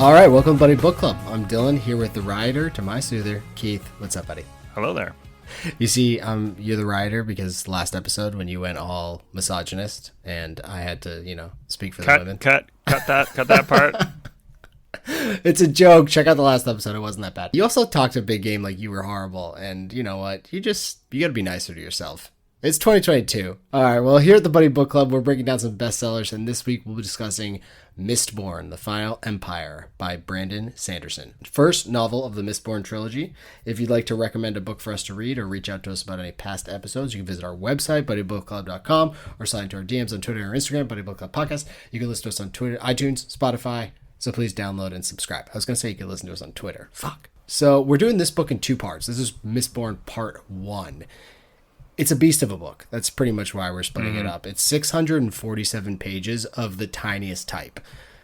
All right, welcome to Buddy Book Club. I'm Dylan, here with the writer to my soother, Keith. What's up, buddy? Hello there. You see, you're the writer because last episode when you went all misogynist and I had to, speak for the women. Cut that part. It's a joke. Check out the last episode. It wasn't that bad. You also talked a big game like you were horrible. And you know what? You got to be nicer to yourself. It's 2022. All right, well, here at the Buddy Book Club, we're breaking down some bestsellers. And this week we'll be discussing Mistborn, The Final Empire by Brandon Sanderson. First novel of the Mistborn trilogy. If you'd like to recommend a book for us to read or reach out to us about any past episodes, you can visit our website, buddybookclub.com, or slide into our DMs on Twitter or Instagram, Buddy Book Club Podcast. You can listen to us on Twitter, iTunes, Spotify, so please download and subscribe. I was going to say you can listen to us on Twitter. Fuck. So we're doing this book in two parts. This is Mistborn Part 1. It's a beast of a book. That's pretty much why we're splitting it up. It's 647 pages of the tiniest type.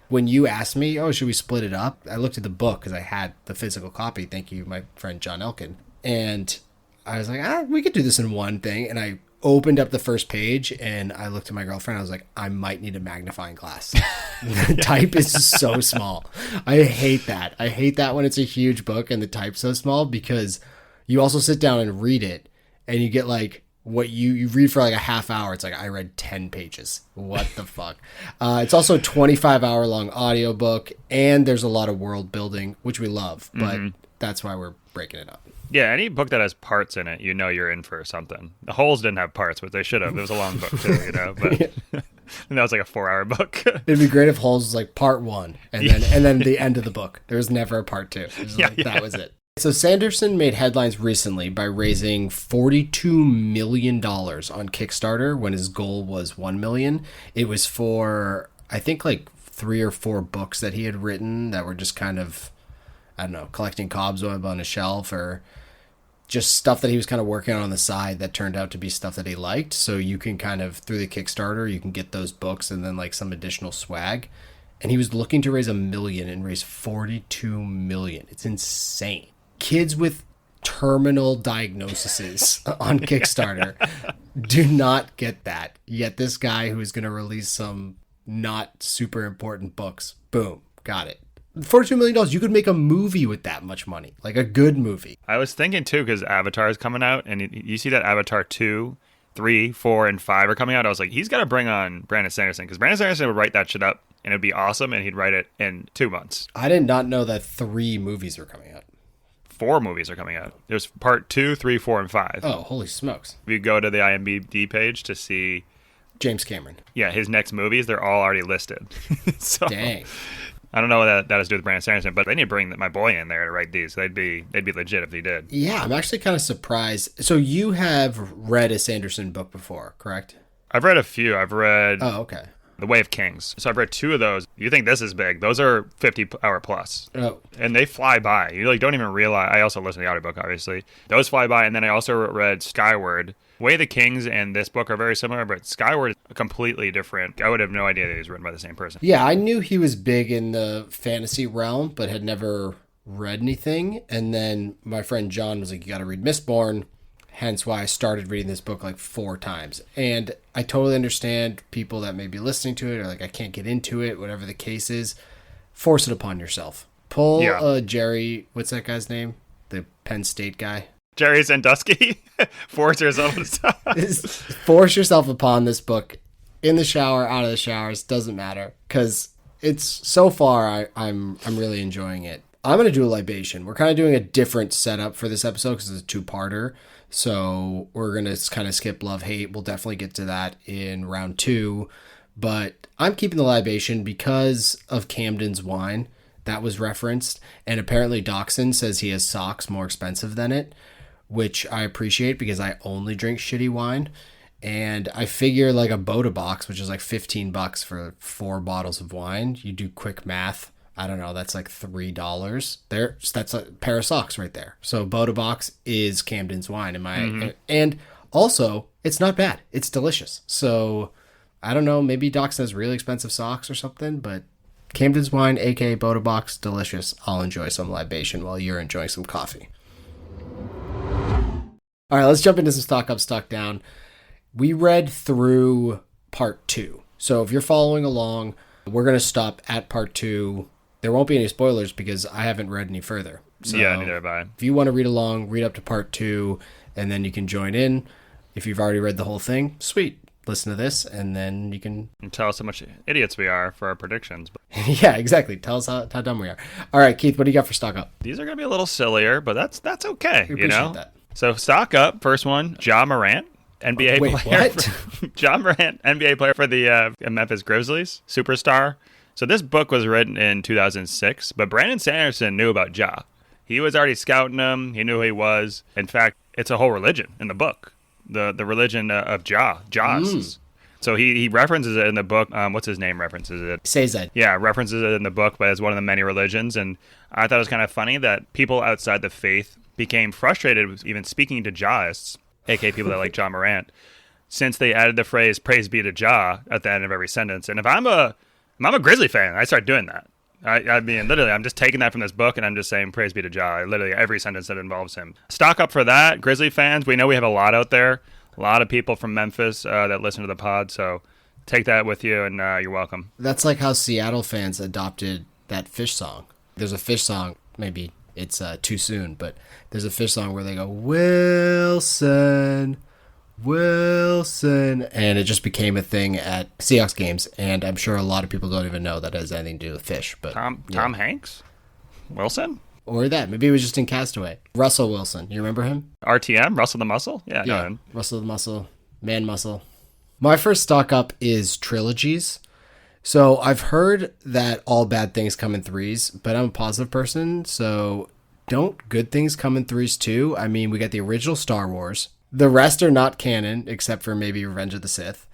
When you asked me, should we split it up? I looked at the book because I had the physical copy. Thank you, my friend John Elkin. And I was like, we could do this in one thing. And I opened up the first page and I looked at my girlfriend. I was like, I might need a magnifying glass. The type is so small. I hate that. I hate that when it's a huge book and the type's so small because you also sit down and read it. And you get like what you read for like a half hour. It's like I read 10 pages. What the fuck? It's also a 25-hour long audiobook, and there's a lot of world building, which we love, but that's why we're breaking it up. Yeah, any book that has parts in it, you're in for something. The Holes didn't have parts, but they should have. It was a long book too, But and that was like a 4-hour book. It'd be great if Holes was like part 1, and then the end of the book. There was never a part 2. That was it. So Sanderson made headlines recently by raising $42 million on Kickstarter when his goal was $1 million. It was for, I think, like 3 or 4 books that he had written that were just kind of, I don't know, collecting cobweb on a shelf or just stuff that he was kind of working on the side that turned out to be stuff that he liked. So you can kind of, through the Kickstarter, you can get those books and then like some additional swag. And he was looking to raise $1 million and raise $42 million. It's insane. Kids with terminal diagnoses on Kickstarter do not get that. Yet this guy who is going to release some not super important books, boom, got it. $42 million, you could make a movie with that much money, like a good movie. I was thinking too, because Avatar is coming out, and you see that Avatar 2, 3, 4, and 5 are coming out. I was like, he's got to bring on Brandon Sanderson, because Brandon Sanderson would write that shit up, and it'd be awesome, and he'd write it in 2 months. I did not know that 3 movies were coming out. 4 movies are coming out. There's part 2, 3, 4, and 5. Oh, holy smokes. If you go to the IMDb page to see James Cameron. Yeah, his next movies, they're all already listed. So, dang. I don't know what that has to do with Brandon Sanderson, but they need to bring my boy in there to write these. They'd be legit if they did. Yeah, I'm actually kind of surprised. So you have read a Sanderson book before, correct? I've read a few. I've read okay. The Way of Kings. So I've read 2 of those. You think this is big. Those are 50-hour plus. Oh. And they fly by. You don't even realize. I also listen to the audiobook, obviously. Those fly by. And then I also read Skyward. Way of the Kings and this book are very similar, but Skyward is completely different. I would have no idea that he was written by the same person. Yeah, I knew he was big in the fantasy realm, but had never read anything. And then my friend John was like, you got to read Mistborn. Hence why I started reading this book like 4 times. And I totally understand people that may be listening to it or like, I can't get into it, whatever the case is. Force it upon yourself. Pull Jerry, what's that guy's name? The Penn State guy. Jerry Sandusky. Force yourself. Force yourself upon this book in the shower, out of the showers, doesn't matter. Because it's so far, I'm really enjoying it. I'm going to do a libation. We're kind of doing a different setup for this episode because it's a 2-parter. So we're going to kind of skip love, hate. We'll definitely get to that in round 2. But I'm keeping the libation because of Camden's wine. That was referenced. And apparently Dachshund says he has socks more expensive than it, which I appreciate because I only drink shitty wine. And I figure like a Boda box, which is like $15 for 4 bottles of wine. You do quick math. I don't know, that's like $3. That's a pair of socks right there. So Boda box is Camden's wine and also it's not bad. It's delicious. So I don't know, maybe Dachshund has really expensive socks or something, but Camden's wine, aka Boda box, delicious. I'll enjoy some libation while you're enjoying some coffee. All right, let's jump into some stock up, stock down. We read through part 2. So if you're following along, we're going to stop at part 2 There won't be any spoilers because I haven't read any further. So yeah, neither have I. if you want to read along, read up to part 2, and then you can join in. If you've already read the whole thing, sweet. Listen to this, and then you can... And tell us how much idiots we are for our predictions. Yeah, exactly. Tell us how dumb we are. All right, Keith, what do you got for stock up? These are going to be a little sillier, but that's okay, We appreciate that. So stock up, first one, Ja Morant, NBA Wait, player. what? Ja Morant, NBA player for the Memphis Grizzlies, superstar. So this book was written in 2006, but Brandon Sanderson knew about Ja. He was already scouting him. He knew who he was. In fact, it's a whole religion in the book. The religion of Jaws. So he references it in the book. What's his name references it? Sazed. Yeah, references it in the book, but as one of the many religions. And I thought it was kind of funny that people outside the faith became frustrated with even speaking to Jahists, aka people that like Ja Morant, since they added the phrase "Praise be to Ja" at the end of every sentence. And if I'm a Grizzly fan, I start doing that. I mean, literally, I'm just taking that from this book and I'm just saying praise be to Ja. Literally every sentence that involves him. Stock up for that. Grizzly fans, we know we have a lot out there. A lot of people from Memphis that listen to the pod. So take that with you and you're welcome. That's like how Seattle fans adopted that Fish song. There's a Fish song, maybe it's too soon, but there's a Fish song where they go, Wilson, and it just became a thing at Seahawks games, and I'm sure a lot of people don't even know that has anything to do with fish. But Tom Hanks? Wilson? Or that. Maybe it was just in Castaway. Russell Wilson. You remember him? RTM? Russell the Muscle? Yeah. No. Russell the Muscle. Man Muscle. My first stock up is trilogies. So I've heard that all bad things come in threes, but I'm a positive person, so don't good things come in threes too? I mean, we got the original Star Wars. The rest are not canon, except for maybe Revenge of the Sith.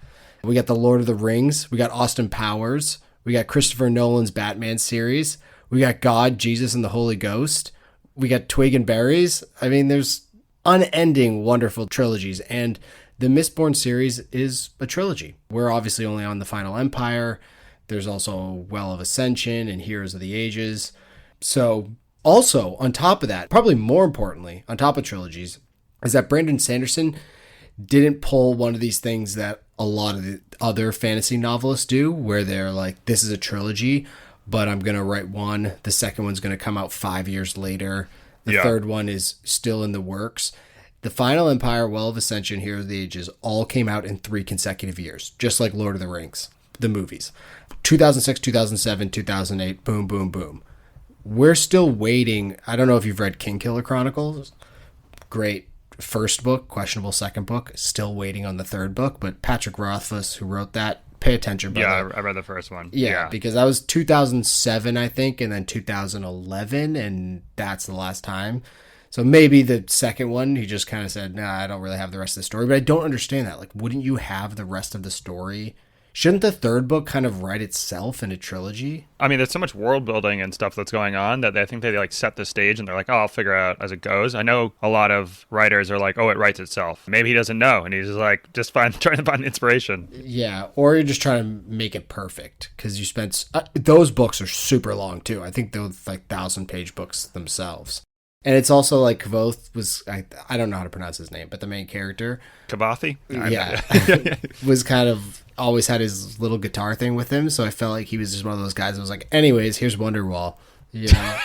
We got the Lord of the Rings. We got Austin Powers. We got Christopher Nolan's Batman series. We got God, Jesus, and the Holy Ghost. We got Twig and Berries. I mean, there's unending wonderful trilogies. And the Mistborn series is a trilogy. We're obviously only on the Final Empire. There's also Well of Ascension and Heroes of the Ages. So also, on top of that, probably more importantly, on top of trilogies, is that Brandon Sanderson didn't pull one of these things that a lot of the other fantasy novelists do, where they're like, this is a trilogy, but I'm going to write one. The second one's going to come out 5 years later. The third one is still in the works. The Final Empire, Well of Ascension, Heroes of the Ages all came out in 3 consecutive years, just like Lord of the Rings, the movies. 2006, 2007, 2008, boom, boom, boom. We're still waiting. I don't know if you've read Kingkiller Chronicles. Great first book, questionable second book, still waiting on the third book, but Patrick Rothfuss, who wrote that, pay attention, brother. Yeah, I read the first one. Yeah, because that was 2007, I think, and then 2011, and that's the last time. So maybe the second one, he just kind of said, nah, I don't really have the rest of the story, but I don't understand that. Like, wouldn't you have the rest of the story? Shouldn't the third book kind of write itself in a trilogy? I mean, there's so much world building and stuff that's going on that I think they like set the stage and they're like, oh, I'll figure out as it goes. I know a lot of writers are like, oh, it writes itself. Maybe he doesn't know. And he's just like, trying to find inspiration. Yeah. Or you're just trying to make it perfect because you spent, those books are super long too. I think they're like 1,000-page books themselves. And it's also like Kvoth was, I don't know how to pronounce his name, but the main character. Kavathi? Yeah. Was kind of always had his little guitar thing with him. So I felt like he was just one of those guys that was like, anyways, here's Wonderwall. You know?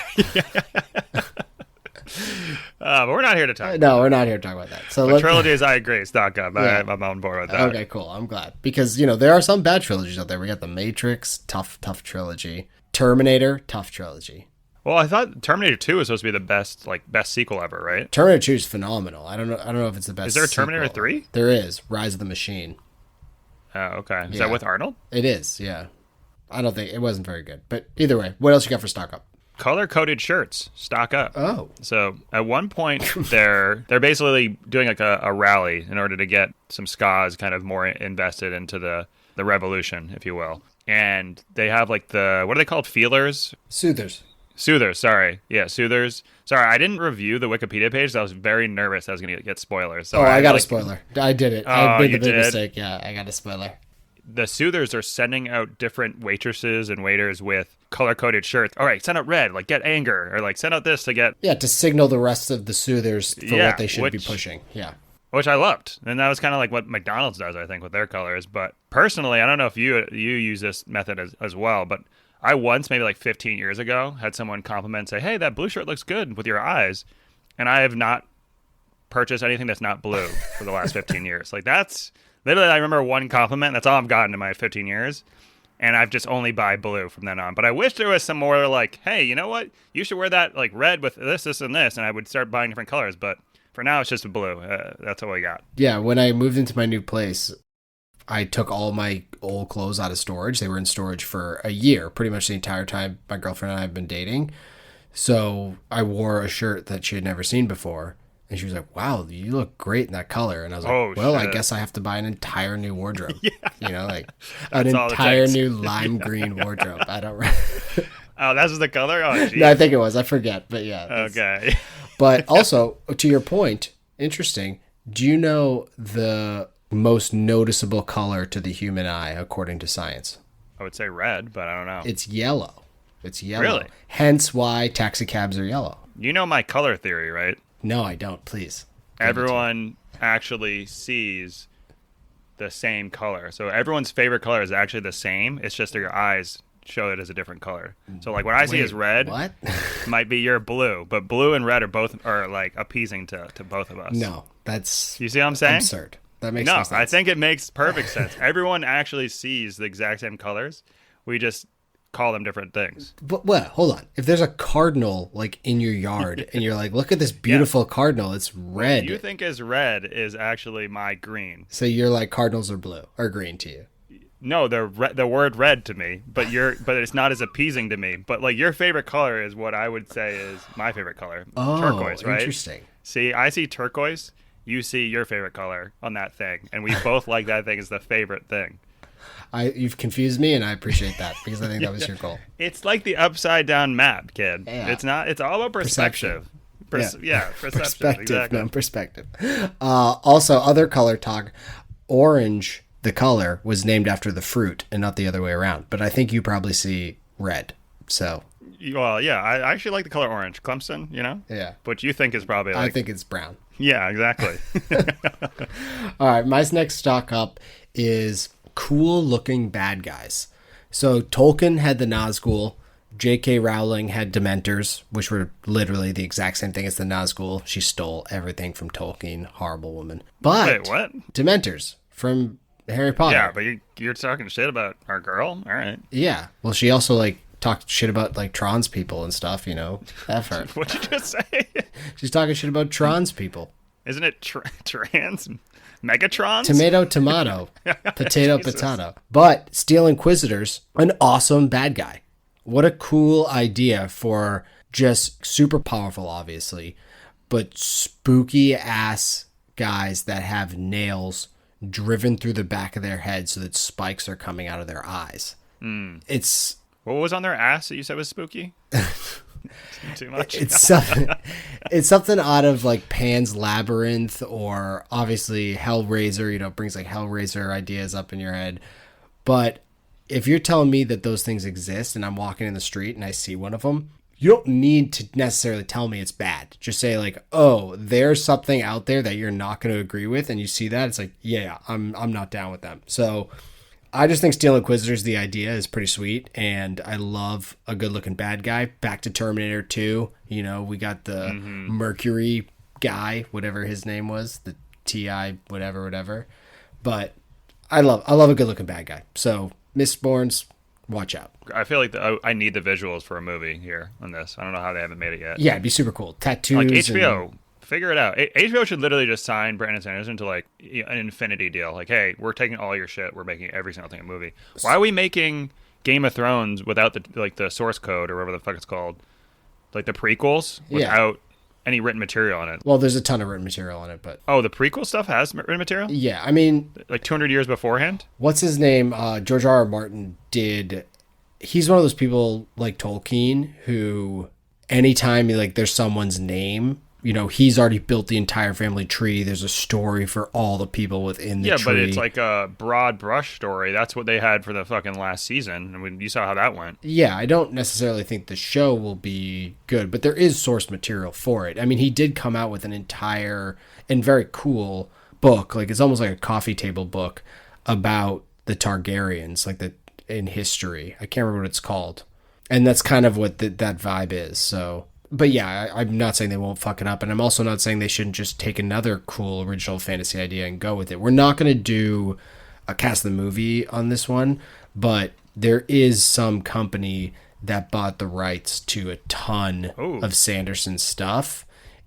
But we're not here to talk. No, we're not here to talk about that. So trilogies, I agree. Stock up. Yeah. I'm on board with that. Okay, cool. I'm glad. Because, you know, there are some bad trilogies out there. We got The Matrix, tough trilogy. Terminator, tough trilogy. Well, I thought Terminator 2 was supposed to be the best sequel ever, right? Terminator 2 is phenomenal. I don't know if it's the best. Is there a Terminator 3? There is. Rise of the Machine. Oh, okay. Is that with Arnold? It is, yeah. I don't think it wasn't very good. But either way, what else you got for stock up? Color-coded shirts. Stock up. Oh. So at one point, they're basically doing like a rally in order to get some SCAs kind of more invested into the revolution, if you will. And they have like what are they called? Feelers? Soothers, sorry. Yeah, Soothers. Sorry, I didn't review the Wikipedia page. So I was very nervous I was going to get spoilers. So I got a spoiler. I did it. I made the big did? mistake. Yeah, I got a spoiler. The Soothers are sending out different waitresses and waiters with color-coded shirts. All right, send out red, like get anger, or like send out this to get... Yeah, to signal the rest of the Soothers for what they should be pushing. Yeah. Which I loved. And that was kind of like what McDonald's does, I think, with their colors. But personally, I don't know if you use this method as well, but I once, maybe like 15 years ago, had someone compliment, say, "Hey, that blue shirt looks good with your eyes," and I have not purchased anything that's not blue for the last 15 years. Like that's literally, I remember one compliment. That's all I've gotten in my 15 years. And I've just only buy blue from then on. But I wish there was some more like, hey, you know what? You should wear that like red with this, this, and this. And I would start buying different colors. But for now, it's just blue. That's all we got. Yeah, when I moved into my new place, I took all my old clothes out of storage. They were in storage for a year, pretty much the entire time my girlfriend and I have been dating. So I wore a shirt that she had never seen before. And she was like, wow, you look great in that color. And I was like, well, shit. I guess I have to buy an entire new wardrobe. Yeah. You know, like an entire new lime green wardrobe. I don't Oh, that's the color? Oh, geez. No, I think it was. I forget. But yeah. Okay. But also, to your point, interesting. Do you know the most noticeable color to the human eye, according to science? I would say red, but I don't know. It's yellow. It's yellow. Really? Hence why taxi cabs are yellow. You know my color theory, right? No, I don't. Please. Everyone actually sees the same color. So everyone's favorite color is actually the same. It's just that your eyes show it as a different color. So like what I see as red what? might be your blue, but blue and red are like appeasing to both of us. No, that's you see what I'm saying? Absurd. That makes no sense. I think it makes perfect sense. Everyone actually sees the exact same colors. We just call them different things. But well, hold on. If there's a cardinal like in your yard and you're like, look at this beautiful cardinal, it's red. What you think is red is actually my green. So you're like cardinals are blue or green to you. No, the word red to me, but it's not as appeasing to me. But like your favorite color is what I would say is my favorite color. Oh, turquoise, right? Interesting. See, I see turquoise, you see your favorite color on that thing, and we both like that thing as the favorite thing. You've confused me, and I appreciate that because I think that was your goal. It's like the upside down map, kid. Yeah. It's not. It's all about perspective. Perception. Perspective, exactly. no perspective. Also, other color talk. Orange, the color, was named after the fruit and not the other way around. But I think you probably see red. So. Well, yeah, I actually like the color orange. Clemson, you know? Yeah. What you think is probably like... I think it's brown. Yeah, exactly. All right, my next stock up is cool-looking bad guys. So Tolkien had the Nazgul. J.K. Rowling had Dementors, which were literally the exact same thing as the Nazgul. She stole everything from Tolkien. Horrible woman. But wait, what? Dementors from Harry Potter. Yeah, but you're talking shit about our girl? All right. Yeah. Well, she also, like, talked shit about, like, trans people and stuff, you know. F her. What'd you just say? She's talking shit about trans people. Isn't it trans? Megatrons? Tomato. Potato. But Steel Inquisitors, an awesome bad guy. What a cool idea for just super powerful, obviously, but spooky ass guys that have nails driven through the back of their head so that spikes are coming out of their eyes. It's... What was on their ass that you said was spooky? Too much. It's something out of like Pan's Labyrinth or obviously Hellraiser, you know, brings like Hellraiser ideas up in your head. But if you're telling me that those things exist and I'm walking in the street and I see one of them, you don't need to necessarily tell me it's bad. Just say like, oh, there's something out there that you're not going to agree with. And you see that, it's like, yeah, I'm not down with them. So I just think Steel Inquisitors, the idea is pretty sweet, and I love a good-looking bad guy. Back to Terminator 2, you know, we got the Mercury guy, whatever his name was, the TI, whatever. But I love a good-looking bad guy. So Mistborns, watch out. I feel like I need the visuals for a movie here on this. I don't know how they haven't made it yet. Yeah, it'd be super cool. Tattoos. Like HBO. Figure it out. HBO should literally just sign Brandon Sanderson to like an infinity deal. Like, hey, we're taking all your shit. We're making every single thing a movie. Why are we making Game of Thrones without the source code or whatever the fuck it's called, like the prequels without any written material on it? Well, there's a ton of written material on it, but the prequel stuff has written material. Yeah, I mean, like 200 years beforehand. What's his name? George R. R. Martin did. He's one of those people like Tolkien who, anytime like there's someone's name, you know, he's already built the entire family tree. There's a story for all the people within the tree. Yeah, but it's like a broad brush story. That's what they had for the fucking last season. I mean, you saw how that went. Yeah, I don't necessarily think the show will be good, but there is source material for it. I mean, he did come out with an entire and very cool book. Like, it's almost like a coffee table book about the Targaryens, like in history. I can't remember what it's called. And that's kind of what that vibe is. So, but yeah, I'm not saying they won't fuck it up. And I'm also not saying they shouldn't just take another cool original fantasy idea and go with it. We're not going to do a cast the movie on this one, but there is some company that bought the rights to a ton of Sanderson's stuff.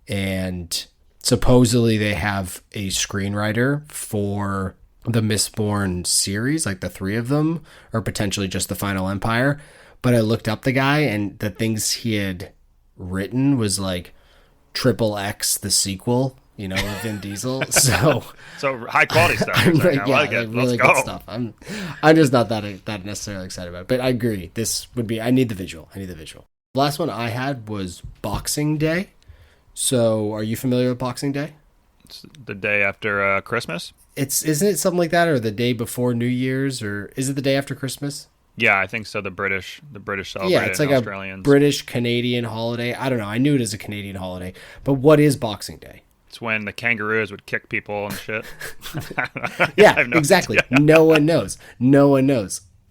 And supposedly they have a screenwriter for the Mistborn series, like the 3 of them, or potentially just the Final Empire. But I looked up the guy, and the things he had written was like Triple X, the sequel, with Vin Diesel. So high quality stuff. I like it. Really good stuff. I'm just not that necessarily excited about it. But I agree. This would be. I need the visual. Last one I had was Boxing Day. So are you familiar with Boxing Day? It's the day after Christmas. Isn't it something like that, or the day before New Year's, or is it the day after Christmas? Yeah, I think so. The British celebrate yeah, it's like Australians. A British-Canadian holiday. I don't know. I knew it as a Canadian holiday. But what is Boxing Day? It's when the kangaroos would kick people and shit. Yeah, exactly. No one knows.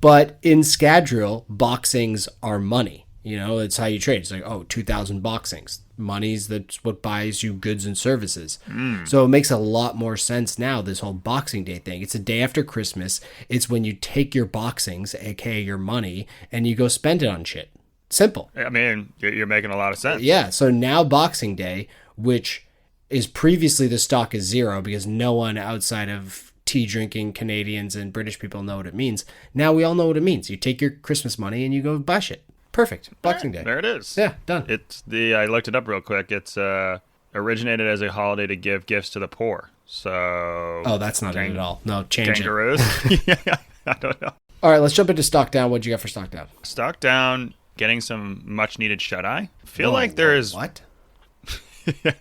But in Scadrial, boxings are money. It's how you trade. It's like, 2,000 boxings. That's what buys you goods and services. So it makes a lot more sense now, this whole Boxing Day thing. It's a day after Christmas. It's when you take your boxings, aka your money, and you go spend it on shit. Simple. I mean, you're making a lot of sense. Yeah, so now Boxing Day, which is previously the stock is 0 because no one outside of tea-drinking Canadians and British people know what it means. Now we all know what it means. You take your Christmas money and you go buy shit. Perfect. Boxing Day. There it is. Yeah, done. I looked it up real quick. It's originated as a holiday to give gifts to the poor. So. Oh, that's not it at all. No, change kangaroos? Yeah, I don't know. All right, let's jump into Stock Down. What'd you got for Stock Down? Stock Down, getting some much-needed shut-eye. Feel like there is. What?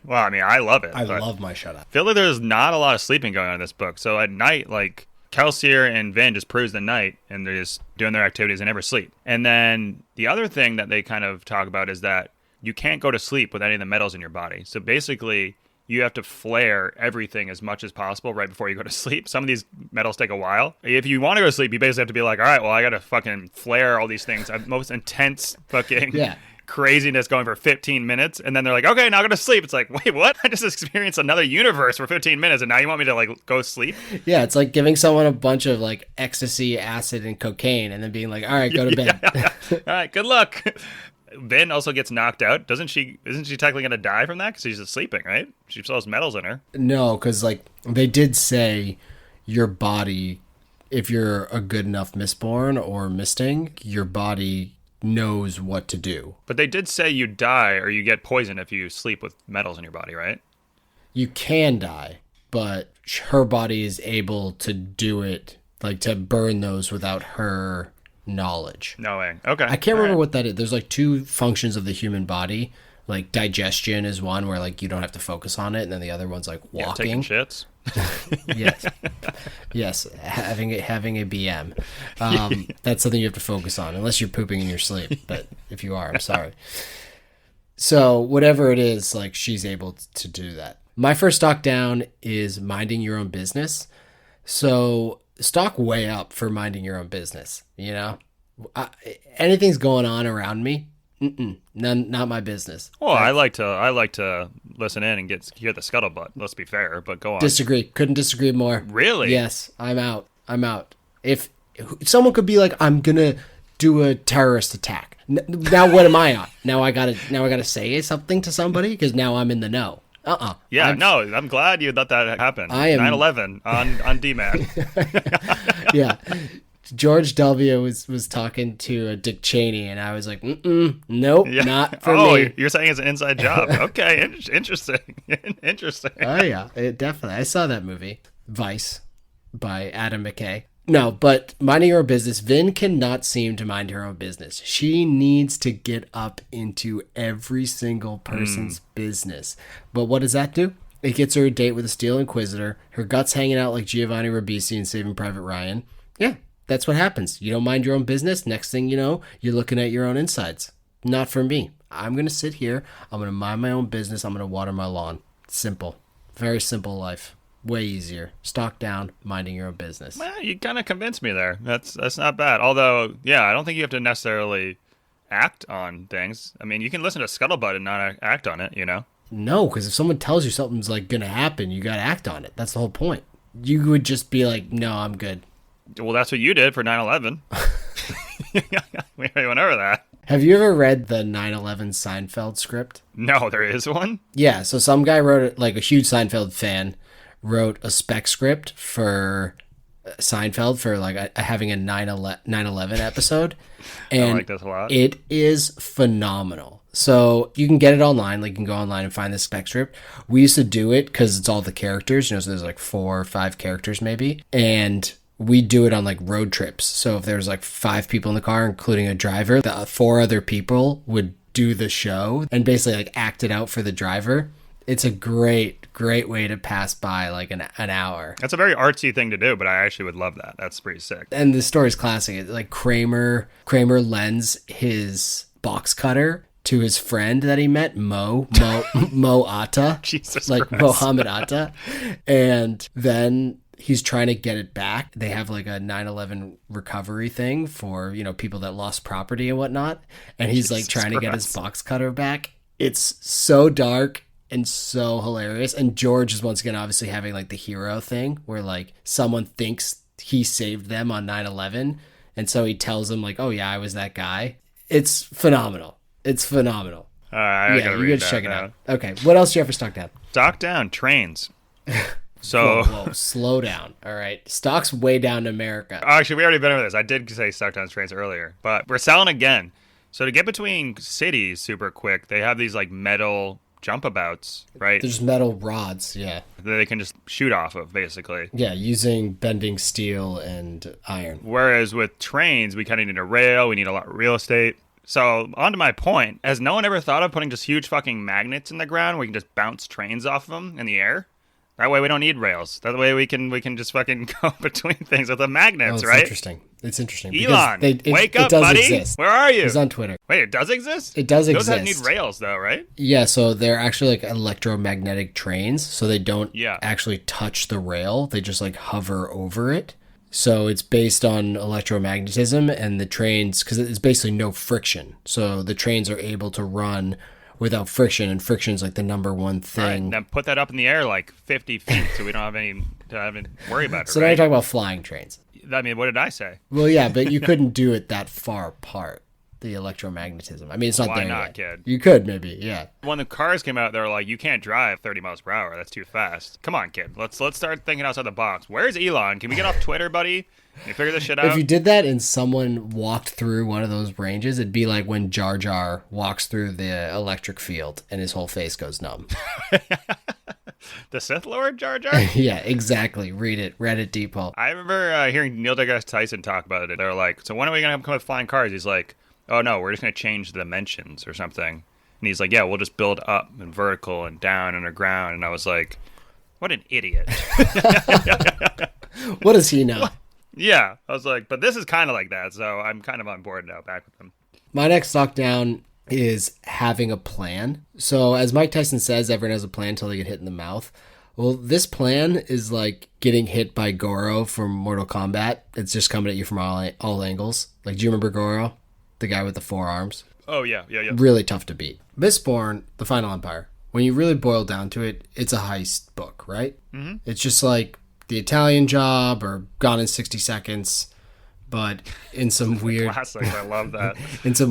Well, I mean, I love it. I love my shut-eye. Feel like there's not a lot of sleeping going on in this book. So at night, like, Kelsier and Vin just cruise the night, and they're just doing their activities and never sleep. And then the other thing that they kind of talk about is that you can't go to sleep with any of the metals in your body. So basically, you have to flare everything as much as possible right before you go to sleep. Some of these metals take a while. If you want to go to sleep, you basically have to be like, all right, well, I got to fucking flare all these things. Most intense fucking craziness going for 15 minutes. And then they're like, okay, now go to sleep. It's like, wait, what? I just experienced another universe for 15 minutes and now you want me to like go sleep? Yeah, it's like giving someone a bunch of like ecstasy, acid, and cocaine and then being like, all right, go to bed. All right, good luck. Vin also gets knocked out. Isn't she technically going to die from that? Because she's just sleeping, right? She still has metals in her. No, because like they did say your body, if you're a good enough Mistborn or Misting, your body knows what to do. But they did say you die or you get poisoned if you sleep with metals in your body, right? You can die, but her body is able to do it, like to burn those without her knowledge. No way. Okay. I can't remember what that is. There's like 2 functions of the human body. Like digestion is one where like you don't have to focus on it, and then the other one's like walking. Yeah, taking shits. Yes. Having a BM. That's something you have to focus on, unless you're pooping in your sleep. But if you are, I'm sorry. So whatever it is, like she's able to do that. My first stock down is minding your own business. So stock way up for minding your own business. Anything's going on around me. Not my business. Well, I like to listen in and hear the scuttlebutt. Let's be fair, but go on. Disagree. Couldn't disagree more. Really? Yes, I'm out. If someone could be like, I'm gonna do a terrorist attack. Now what am I on? Now I gotta say something to somebody because now I'm in the know. Yeah, I'm glad you let that happen. 9/11 on D-Man. Yeah. George W. was talking to Dick Cheney, and I was like, nope, not for me. Oh, you're saying it's an inside job. Okay, interesting. Interesting. Oh, yeah, definitely. I saw that movie, Vice, by Adam McKay. No, but minding her own business, Vin cannot seem to mind her own business. She needs to get up into every single person's business. But what does that do? It gets her a date with a Steel Inquisitor, her guts hanging out like Giovanni Ribisi in Saving Private Ryan. Yeah. That's what happens. You don't mind your own business. Next thing you know, you're looking at your own insides. Not for me. I'm going to sit here. I'm going to mind my own business. I'm going to water my lawn. Simple. Very simple life. Way easier. Stock down, minding your own business. Well, you kind of convinced me there. That's not bad. Although, yeah, I don't think you have to necessarily act on things. I mean, you can listen to Scuttlebutt and not act on it, you know? No, because if someone tells you something's like gonna happen, you gotta act on it. That's the whole point. You would just be like, no, I'm good. Well, that's what you did for 9/11. We already went over that. Have you ever read the 9/11 Seinfeld script? No, there is one? Yeah, so some guy wrote it, like a huge Seinfeld fan, wrote a spec script for Seinfeld for like having a 9/11 episode. And I like this a lot. It is phenomenal. So you can get it online. Like you can go online and find the spec script. We used to do it because it's all the characters, so there's like 4 or 5 characters maybe. And we do it on like road trips. So if there's like 5 people in the car, including a driver, the 4 other people would do the show and basically like act it out for the driver. It's a great way to pass by like an hour. That's a very artsy thing to do, but I actually would love that. That's pretty sick. And the story's classic. It's like Kramer lends his box cutter to his friend that he met, Mo Atta. Jesus like Christ. Mohammed Atta. And then he's trying to get it back. They have like a 9/11 recovery thing for, people that lost property and whatnot. And he's like trying to get his box cutter back. It's so dark and so hilarious. And George is once again obviously having like the hero thing where like someone thinks he saved them on 9/11. And so he tells them like, oh yeah, I was that guy. It's phenomenal. It's phenomenal. I gotta read that check it now. out. Okay, what else do you have for Stock Down? Stock down, trains. So, Whoa, slow down. All right, stock's way down in America. Actually, we already been over this. I did say stock down trains earlier, but we're selling again. So to get between cities super quick, they have these like metal jump abouts, right? There's metal rods, yeah. That they can just shoot off of, basically. Yeah, using bending steel and iron. Whereas with trains, we kind of need a rail. We need a lot of real estate. So, on to my point, has no one ever thought of putting just huge fucking magnets in the ground where you can just bounce trains off of them in the air? That way we don't need rails. That way we can just fucking go between things with the magnets, right? It's interesting. Elon, wake up, buddy. Exist. Where are you? He's on Twitter. Wait, it does exist? It does exist. exist. Those need rails, though, right? Yeah, so they're actually like electromagnetic trains, so they don't Yeah. actually touch the rail. They just like hover over it. So it's based on electromagnetism, and the trains, because it's basically no friction. So the trains are able to run without friction, and friction is like the number one thing. Right, then put that up in the air like 50 feet so we don't have any to worry about it, So now you're talking about flying trains. I mean, what did I say? Well, yeah, but you couldn't do it that far apart, the electromagnetism. I mean, it's not Why there not, yet. kid? You could, maybe, yeah. When the cars came out, they were like, you can't drive 30 miles per hour. That's too fast. Come on, kid. Let's start thinking outside the box. Where's Elon? Can we get off Twitter, buddy? Can you figure this shit out? If you did that and someone walked through one of those ranges, it'd be like when Jar Jar walks through the electric field and his whole face goes numb. The Sith Lord Jar Jar? Yeah, exactly. Read it. Reddit deep hole. I remember hearing Neil deGrasse Tyson talk about it. They were like, so when are we going to come with flying cars? He's like, oh no, we're just going to change the dimensions or something. And he's like, yeah, we'll just build up and vertical and down underground. And I was like, what an idiot. What does he know? What? Yeah. I was like, but this is kind of like that. So I'm kind of on board now, back with him. My next stock down is having a plan. So as Mike Tyson says, everyone has a plan until they get hit in the mouth. Well, this plan is like getting hit by Goro from Mortal Kombat. It's just coming at you from all angles. Like, do you remember Goro? The guy with the 4 arms? Oh, yeah. Really tough to beat. Mistborn, The Final Empire. When you really boil down to it, it's a heist book, right? Mm-hmm. It's just like The Italian Job or Gone in 60 Seconds, but in some weird... Classic, I love that.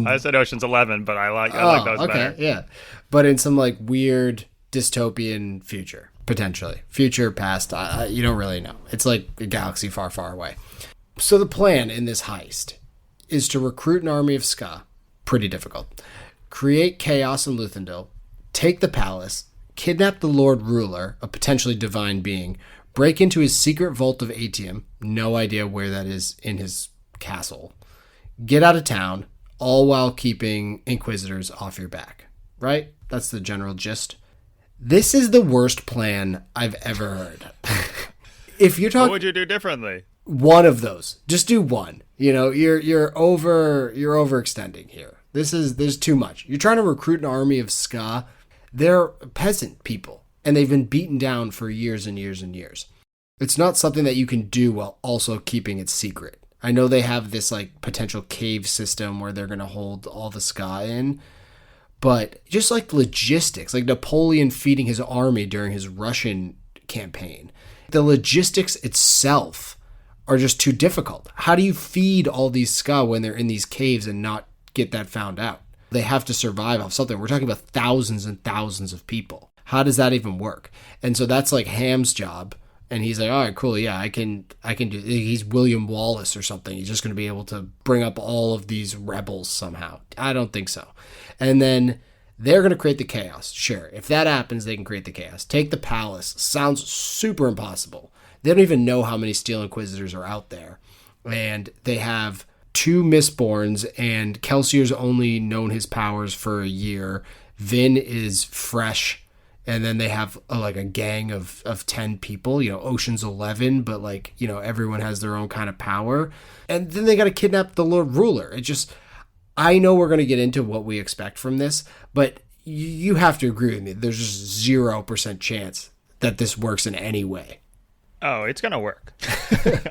I said Ocean's 11, but I like those better. Yeah. But in some like weird dystopian future, potentially. Future, past, you don't really know. It's like a galaxy far, far away. So the plan in this heist is to recruit an army of Ska. Pretty difficult. Create chaos in Luthendil. Take the palace. Kidnap the Lord Ruler, a potentially divine being. Break into his secret vault of Atium. No idea where that is in his castle. Get out of town, all while keeping Inquisitors off your back. Right? That's the general gist. This is the worst plan I've ever heard. If you're talking, what would you do differently? One of those. Just do one. You know, you're overextending here. There's too much. You're trying to recruit an army of Ska. They're peasant people, and they've been beaten down for years and years and years. It's not something that you can do while also keeping it secret. I know they have this like potential cave system where they're going to hold all the ska in, but just like logistics, like Napoleon feeding his army during his Russian campaign, the logistics itself are just too difficult. How do you feed all these ska when they're in these caves and not get that found out? They have to survive off something. We're talking about thousands and thousands of people. How does that even work? And so that's like Ham's job. And he's like, all right, cool. Yeah, I can do. He's William Wallace or something. He's just going to be able to bring up all of these rebels somehow. I don't think so. And then they're going to create the chaos. Sure. If that happens, they can create the chaos. Take the palace. Sounds super impossible. They don't even know how many Steel Inquisitors are out there. And they have 2 Mistborns, and Kelsier's only known his powers for a year. Vin is fresh. And then they have like a gang of 10 people, Ocean's 11, but like, everyone has their own kind of power. And then they got to kidnap the Lord Ruler. It just, I know we're going to get into what we expect from this, but you have to agree with me. There's just 0% chance that this works in any way. Oh, it's going to work.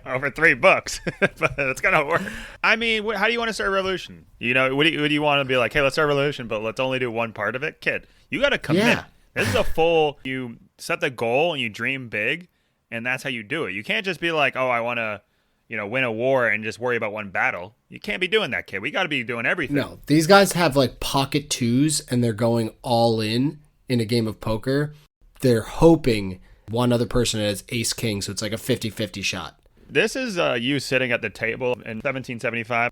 Over 3 books, but it's going to work. I mean, how do you want to start a revolution? What do you want to be like, hey, let's start a revolution, but let's only do one part of it? Kid, you got to commit. Yeah. This is you set the goal and you dream big, and that's how you do it. You can't just be like, oh, I want to, win a war and just worry about one battle. You can't be doing that, kid. We got to be doing everything. No, these guys have like pocket 2s and they're going all in a game of poker. They're hoping one other person has ace king, so it's like a 50-50 shot. This is you sitting at the table in 1775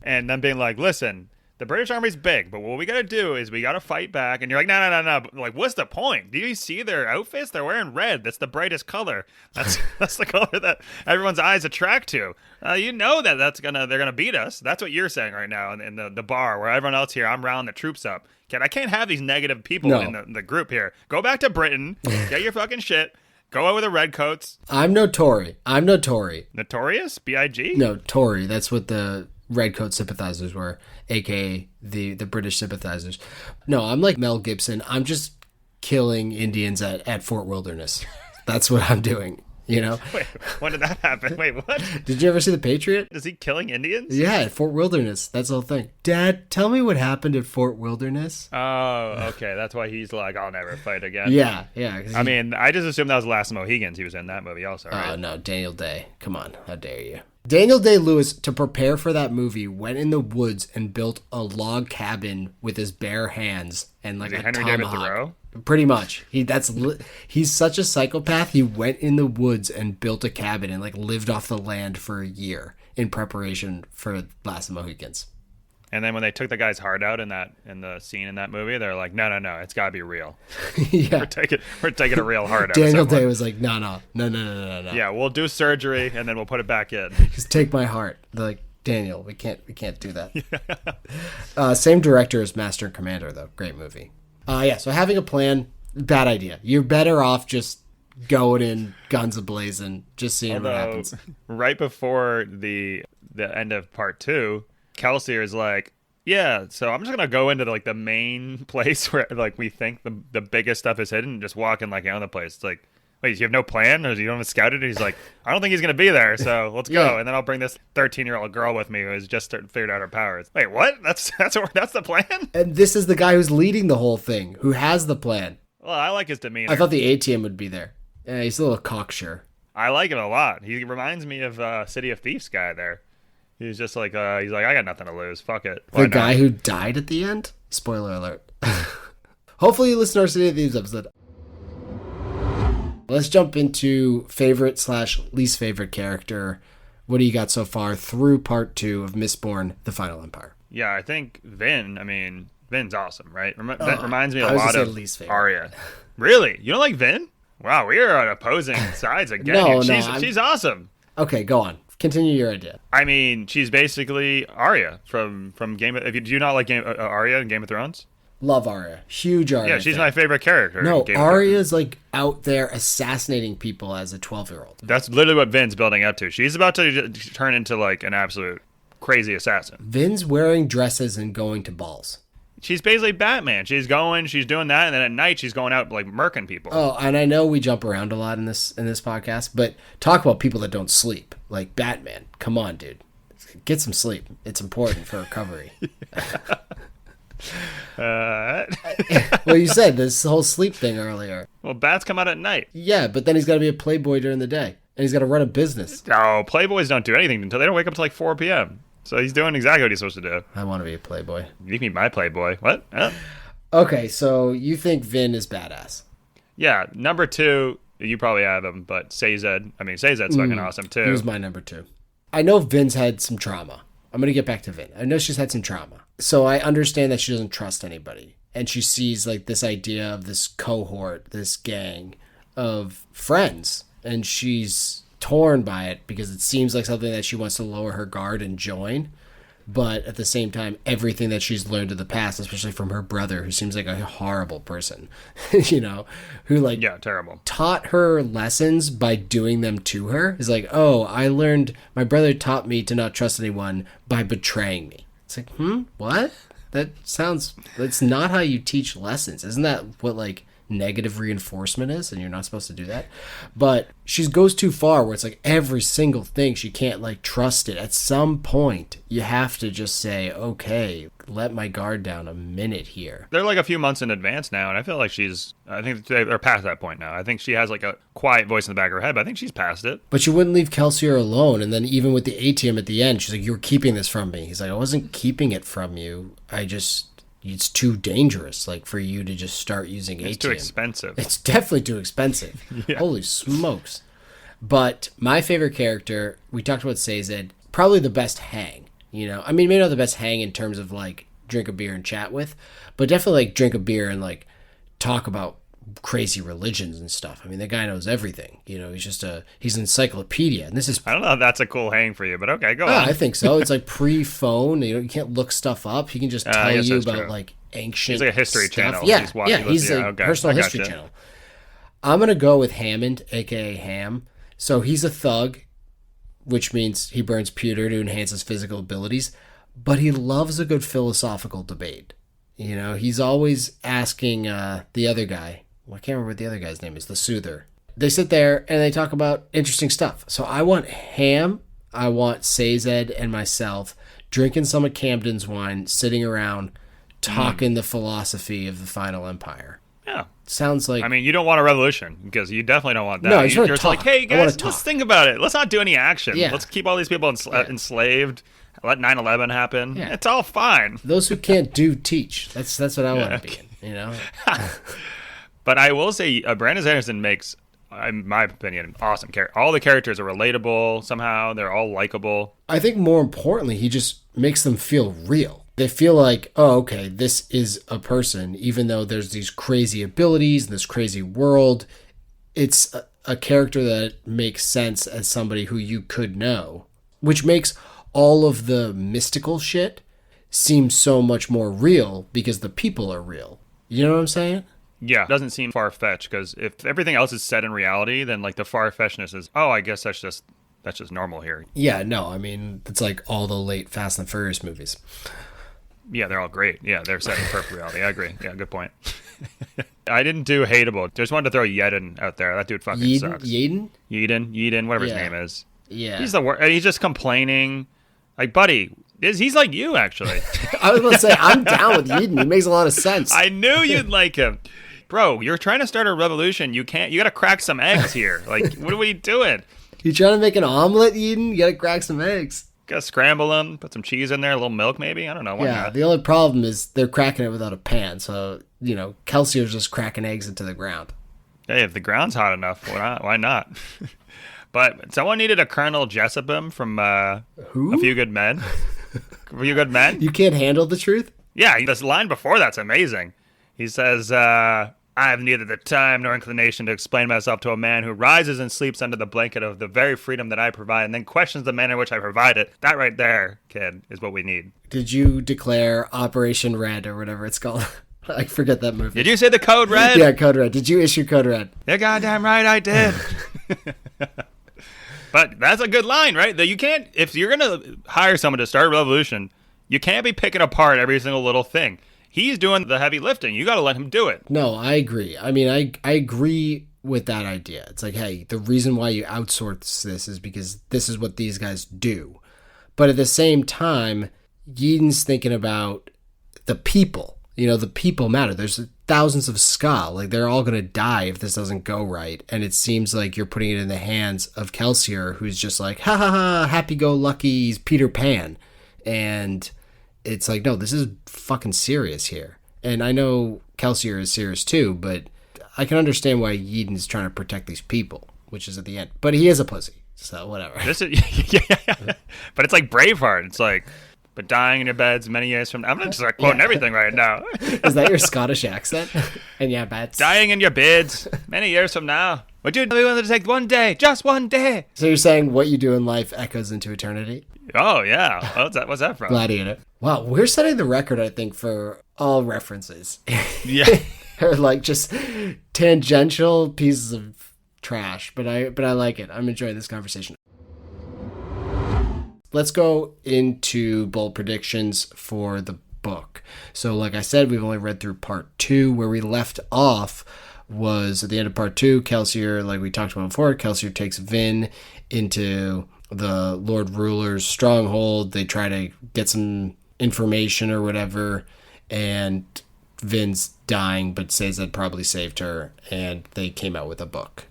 and then being like, listen, the British Army's big, but what we got to do is we got to fight back. And you're like, no. Like, what's the point? Do you see their outfits? They're wearing red. That's the brightest color. That's the color that everyone's eyes attract to. They're gonna beat us. That's what you're saying right now in the bar where everyone else here, I'm rounding the troops up. I can't have these negative people in the group here. Go back to Britain. Get your fucking shit. Go out with the redcoats. I'm no Tory. Notorious? B-I-G? No, Tory. That's what the Redcoat sympathizers were, aka the British sympathizers. No, I'm like Mel Gibson. I'm just killing Indians at Fort Wilderness. That's what I'm doing. Wait, when did that happen? Wait, what? Did you ever see The Patriot? Is he killing Indians? Yeah, at Fort Wilderness. That's the whole thing. Dad, tell me what happened at Fort Wilderness. Oh, okay. That's why he's like, I'll never fight again. Yeah. I mean, I just assumed that was Last Mohegans. He was in that movie also, right? Oh, no, Daniel Day. Come on, how dare you? Daniel Day-Lewis, to prepare for that movie, went in the woods and built a log cabin with his bare hands and like a Henry tomahawk. David Thoreau? Pretty much. He's such a psychopath. He went in the woods and built a cabin and like lived off the land for a year in preparation for Last of the Mohicans. And then when they took the guy's heart out in the scene in that movie, they're like, no, it's got to be real. Yeah, we're taking a real heart out. Daniel Day was like, no. Yeah, we'll do surgery and then we'll put it back in. Just take my heart. They're like, Daniel, we can't do that. Same director as Master and Commander though. Great movie. So having a plan, bad idea. You're better off just going in guns a-blazing, just seeing what happens. Right before the end of part 2, Kelsier is like, yeah, so I'm just gonna go into the main place where like we think the biggest stuff is hidden and just walk in like the place. It's like, wait, you have no plan, or you don't have scouted it? He's like, I don't think he's gonna be there, so let's go. And then I'll bring this 13-year-old girl with me who has just figured out her powers. Wait, what? That's the plan? And this is the guy who's leading the whole thing, who has the plan. Well, I like his demeanor. I thought the ATM would be there. Yeah, he's a little cocksure. I like him a lot. He reminds me of City of Thieves guy there. He's just like, I got nothing to lose. Fuck it. The guy who died at the end? Spoiler alert. Hopefully you listen to our City of Thieves episode. Let's jump into favorite/least favorite character. What do you got so far through part 2 of Mistborn, The Final Empire? Yeah, I think Vin. I mean, Vin's awesome, right? Vin reminds me a lot of Arya. Really? You don't like Vin? Wow, we are on opposing sides again. She's awesome. Okay, go on. Continue your idea. I mean, she's basically Arya from Game of... Do you not like Arya in Game of Thrones? Love Arya. Huge Arya. Yeah, she's my favorite character. No, Arya's like out there assassinating people as a 12-year-old. That's literally what Vin's building up to. She's about to turn into like an absolute crazy assassin. Vin's wearing dresses and going to balls. She's basically Batman. She's doing that, and then at night she's going out like murking people. Oh, and I know we jump around a lot in this podcast, but talk about people that don't sleep. Like Batman. Come on, dude. Get some sleep. It's important for recovery. Well, you said this whole sleep thing earlier. Well, bats come out at night. Yeah, but then he's got to be a playboy during the day, and he's got to run a business. No, playboys don't do anything until they don't wake up until like 4 p.m. So he's doing exactly what he's supposed to do. I want to be a playboy. You can be my playboy. What? Okay, so you think Vin is badass? Yeah, number 2, you probably have him, but Sazed. I mean, Sazed's fucking awesome too. He was my number 2. I know Vin's had some trauma. I'm going to get back to Vin. I know she's had some trauma. So I understand that she doesn't trust anybody. And she sees like this idea of this cohort, this gang of friends. And she's torn by it because it seems like something that she wants to lower her guard and join. But at the same time, everything that she's learned in the past, especially from her brother, who seems like a horrible person, you know, who like terrible, taught her lessons by doing them to her. Is like, oh, I learned, my brother taught me to not trust anyone by betraying me. It's like, what? That's not how you teach lessons. Isn't that what like negative reinforcement is? And you're not supposed to do that. But she goes too far where it's like every single thing she can't like trust it. At some point you have to just say, okay, let my guard down a minute here. They're like a few months in advance now, and I feel like I think they're past that point now. I think she has like a quiet voice in the back of her head, but I think she's past it. But she wouldn't leave Kelsier alone. And then even with the ATM at the end, she's like, you were keeping this from me. He's like, I wasn't keeping it from you. It's too dangerous, like, for you to just start using ATM. It's too expensive. It's definitely too expensive. Yeah. Holy smokes. But my favorite character, we talked about Sazed, probably the best hang, you know? I mean, maybe not the best hang in terms of, like, drink a beer and chat with, but definitely, like, drink a beer and, like, talk about crazy religions and stuff. I mean, the guy knows everything. You know, he's an encyclopedia. And this is... I don't know if that's a cool hang for you, but okay, go on. I think so. It's like pre-phone. You can't look stuff up. He can just tell you about true. like ancient. He's like a history stuff. channel. Yeah, He's a personal history channel. I'm gonna go with Hammond, aka Ham. So he's a thug, which means he burns pewter to enhance his physical abilities, but he loves a good philosophical debate. You know, he's always asking the other guy. Well, I can't remember what the other guy's name is. The Soother. They sit there and they talk about interesting stuff. So I want Ham, I want Sazed and myself drinking some of Camden's wine, sitting around talking the philosophy of the Final Empire. Yeah. Sounds like... I mean, you don't want a revolution, because you definitely don't want that. No, I just want to You're talk. like, hey, guys, let's think about it. Let's not do any action. Yeah. Let's keep all these people enslaved. Let 9/11 happen. Yeah. It's all fine. Those who can't do, teach. That's what I want to be in, you know? But I will say, Brandon Sanderson makes, in my opinion, an awesome character. All the characters are relatable somehow. They're all likable. I think more importantly, he just makes them feel real. They feel like, oh, okay, this is a person, even though there's these crazy abilities, this crazy world. It's a character that makes sense as somebody who you could know, which makes all of the mystical shit seem so much more real because the people are real. You know what I'm saying? Yeah, it doesn't seem far-fetched, because if everything else is set in reality, then like the far-fetchedness is, I guess that's just normal here. Yeah, no, I mean, it's like all the late Fast and Furious movies. Yeah, they're all great. Yeah, they're set in perfect reality. I agree. Yeah, good point. I didn't do hateable. Just wanted to throw Yedin out there. That dude fucking sucks. Yedin, whatever his name is. Yeah. He's the worst. He's just complaining. Like, buddy, he's like you, actually. I was going to say, I'm down with Yedin. He makes a lot of sense. I knew you'd like him. Bro, you're trying to start a revolution. You got to crack some eggs here. Like, what are we doing? You trying to make an omelet, Yedin? You got to crack some eggs. Got to scramble them, put some cheese in there, a little milk maybe. I don't know. Why not? The only problem is they're cracking it without a pan. So, you know, Kelsier's just cracking eggs into the ground. Hey, if the ground's hot enough, why not? But someone needed a Colonel Jessopum from Who? A Few Good Men. A Few Good Men? You can't handle the truth? Yeah, this line before that's amazing. He says, I have neither the time nor inclination to explain myself to a man who rises and sleeps under the blanket of the very freedom that I provide and then questions the manner in which I provide it. That right there, kid, is what we need. Did you declare Operation Red or whatever it's called? I forget that movie. Did you say the Code Red? Yeah, Code Red. Did you issue Code Red? You're goddamn right I did. But that's a good line, right? That you can't, if you're going to hire someone to start a revolution, you can't be picking apart every single little thing. He's doing the heavy lifting. You got to let him do it. No, I agree. I mean, I agree with that idea. It's like, hey, the reason why you outsource this is because this is what these guys do. But at the same time, Yeaton's thinking about the people. You know, the people matter. There's thousands of ska. Like, they're all going to die if this doesn't go right. And it seems like you're putting it in the hands of Kelsier, who's just like, ha ha ha, happy-go-lucky, he's Peter Pan. And it's like, no, this is fucking serious here. And I know Kelsier is serious too, but I can understand why Yeaton's trying to protect these people, which is at the end. But he is a pussy, so whatever. Yeah. But it's like Braveheart. It's like, but dying in your beds many years from now. I'm going to start quoting everything right now. Is that your Scottish accent? And yeah, beds. Dying in your beds many years from now. Would you be willing to take one day, just one day? So you're saying what you do in life echoes into eternity? Oh, yeah. What's that from? Gladiator. Wow, we're setting the record, I think, for all references. Yeah. Or like just tangential pieces of trash. But I like it. I'm enjoying this conversation. Let's go into bold predictions for the book. So like I said, we've only read through part 2. Where we left off was at the end of part 2, Kelsier, like we talked about before, Kelsier takes Vin into the Lord Ruler's stronghold. They try to get some information or whatever, and Vin's dying, but says that probably saved her, and they came out with a book.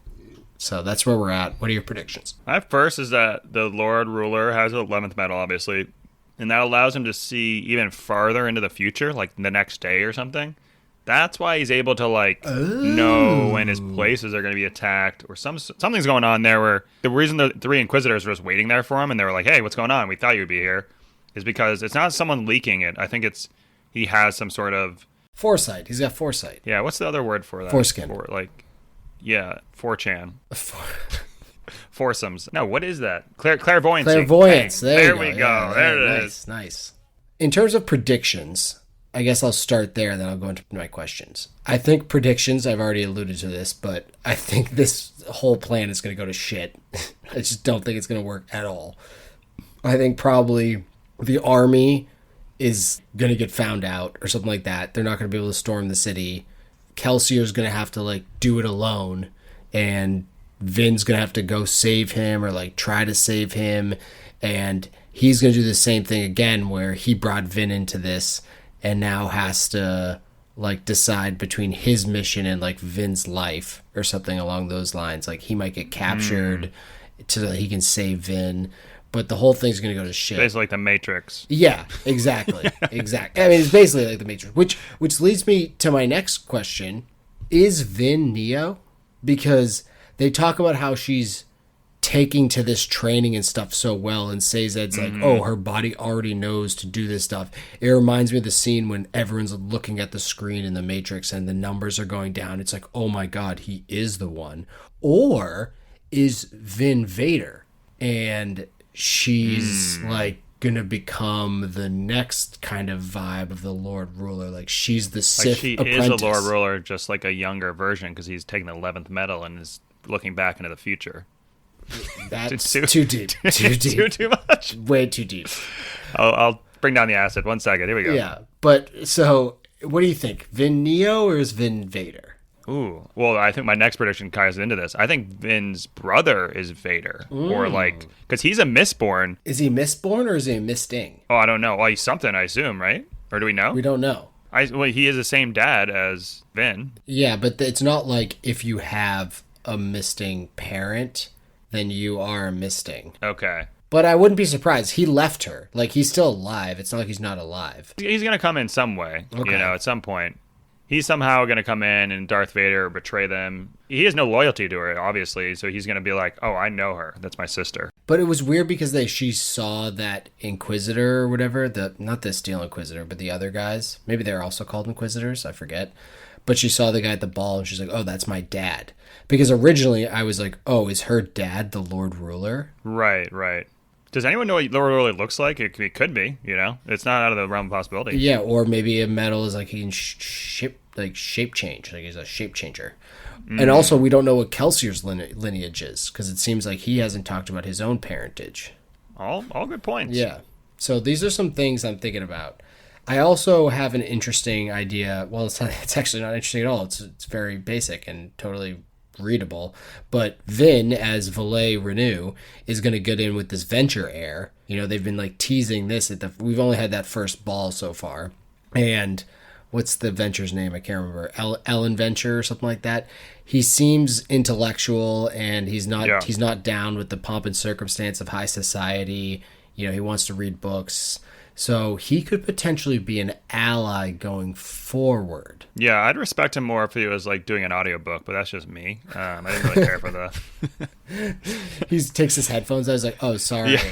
So that's where we're at. What are your predictions? My first is that the Lord Ruler has the 11th medal, obviously, and that allows him to see even farther into the future, like the next day or something. That's why he's able to, like, know when his places are going to be attacked, or something's going on there where the reason the 3 Inquisitors were just waiting there for him, and they were like, hey, what's going on? We thought you would be here, is because it's not someone leaking it. I think he has some sort of... Foresight. He's got foresight. Yeah, what's the other word for that? Foreskin. 4chan. Foursomes. No, what is that? Clairvoyance. Clairvoyance. There we go. Yeah, there it is. Nice. In terms of predictions, I guess I'll start there, then I'll go into my questions. I think predictions, I've already alluded to this, but I think this whole plan is going to go to shit. I just don't think it's going to work at all. I think probably the army is going to get found out or something like that. They're not going to be able to storm the city. Kelsier's going to have to, like, do it alone, and Vin's going to have to go save him or, like, try to save him, and he's going to do the same thing again where he brought Vin into this and now has to, like, decide between his mission and, like, Vin's life or something along those lines. Like, he might get captured so that he can save Vin, but the whole thing's going to go to shit. Basically like the Matrix. Yeah, exactly. Exactly. I mean, it's basically like the Matrix, which leads me to my next question. Is Vin Neo? Because they talk about how she's taking to this training and stuff so well, and says that it's like, oh, her body already knows to do this stuff. It reminds me of the scene when everyone's looking at the screen in the Matrix and the numbers are going down. It's like, oh my God, he is the one. Or is Vin Vader? And she's like gonna become the next kind of vibe of the Lord Ruler. Like, she's the Sith she apprentice. is a Lord Ruler, just like a younger version, because he's taking the 11th medal and is looking back into the future. That's too deep. Too deep. Too much. Way too deep. I'll bring down the acid. 1 second. Here we go. Yeah, but so what do you think? Vin Neo or is Vin Vader? Ooh. Well, I think my next prediction ties into this. I think Vin's brother is Vader. Or like, because he's a Mistborn. Is he Mistborn or is he a Misting? Oh, I don't know. Well, he's something, I assume, right? Or do we know? We don't know. Well, he is the same dad as Vin. Yeah, but it's not like if you have a Misting parent, then you are a Misting. Okay. But I wouldn't be surprised. He left her. Like, he's still alive. It's not like he's not alive. He's going to come in some way, Okay. at some point. He's somehow going to come in and Darth Vader betray them. He has no loyalty to her, obviously, so he's going to be like, oh, I know her. That's my sister. But it was weird because she saw that Inquisitor or whatever, not the Steel Inquisitor, but the other guys. Maybe they're also called Inquisitors, I forget. But she saw the guy at the ball and she's like, oh, that's my dad. Because originally I was like, oh, is her dad the Lord Ruler? Right. Does anyone know what Lord Ruler looks like? It could be, It's not out of the realm of possibility. Yeah, or maybe a metal is like he can shape change. Like, he's a shape changer. And also, we don't know what Kelsier's lineage is, because it seems like he hasn't talked about his own parentage. All good points. Yeah. So these are some things I'm thinking about. I also have an interesting idea. Well, it's actually not interesting at all. It's very basic and totally readable. But Vin, as Valet Renew, is going to get in with this Venture heir. You know, they've been like teasing this we've only had that first ball so far. And what's the Venture's name? I can't remember. Ellen Venture or something like that. He seems intellectual, and he's not down with the pomp and circumstance of high society. You know, he wants to read books. So he could potentially be an ally going forward. Yeah, I'd respect him more if he was like doing an audiobook, but that's just me. I didn't really care for the... He takes his headphones out. I was like, oh, sorry. Yeah.